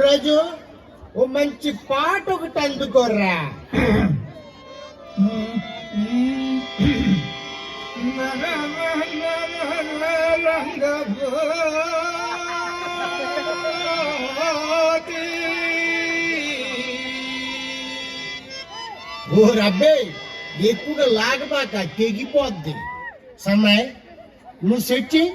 రోజు ఓ మంచి పాట ఒకటి అందుకోర్రా. ఓ రబ్బే, ఎక్కువగా లాగబాక, తెగిపోద్ది. సమ్మాయ్ నువ్వు సెట్ చెయ్యి.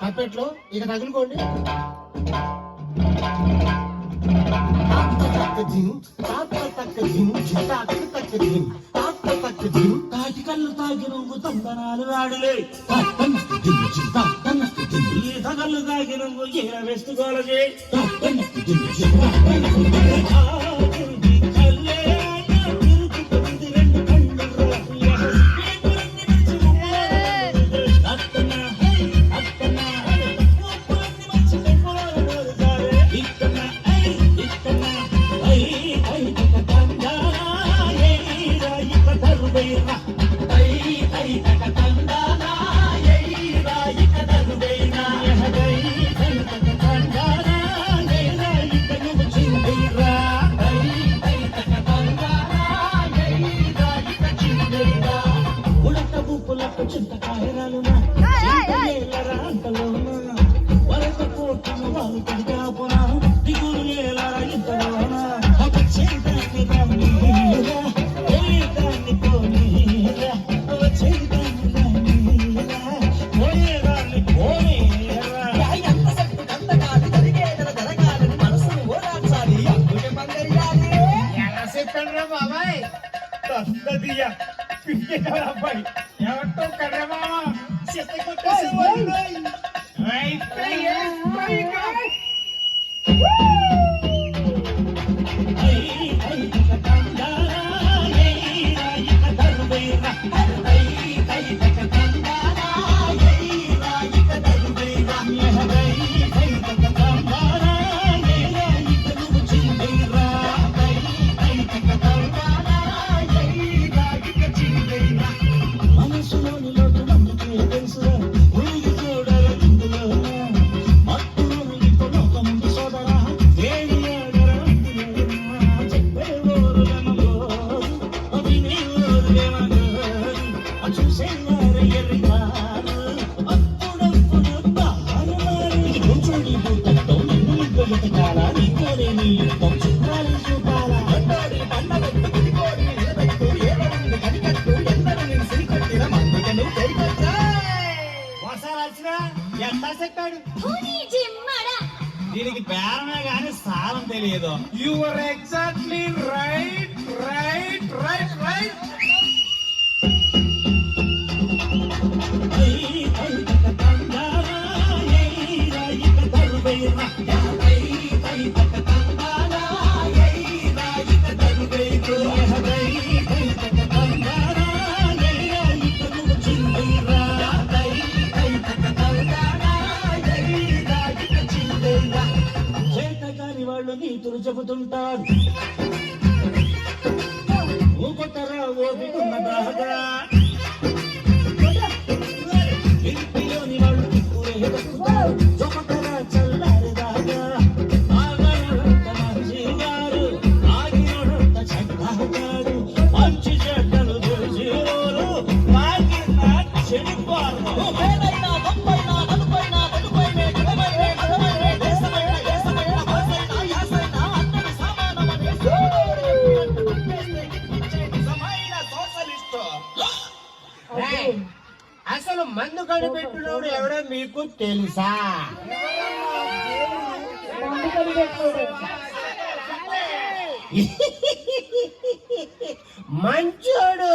అప్పట్లో ఇక తగులుకోండి. తాటి కళ్ళు తాగి నువ్వు తందనాలు వాడలే, ఈత కళ్ళు తాగి నువ్వు ఈర వేసుకోలే. అబ్బాయి ఎవరితో కర్రమా చెత్త కొట్టేసేవాళ్ళు. దీనికి పేరమే గాని సారం తెలియదు. You are exactly right right right right. నీతులు చెబుతుంటాడు ఊకొట్టరా ఓపికున్న దాహగా ఇంటిలోని వాళ్ళు చొప్పటరా చల్లారి దాగా ఆగనంత మంచి గారు ఆగినంత చెడ్డాడు మంచి చెడ్డలు తెలిసేవారు ఆగిన చెడిపోరు. అసలు మందు కనిపెట్టినోడు ఎవడో మీకు తెలుసా? మంచోడు.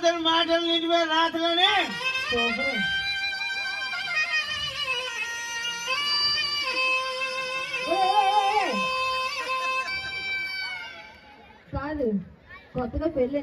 అతని మాటలు నిజమే రాతగానే కాదు కొత్తగా పెళ్ళి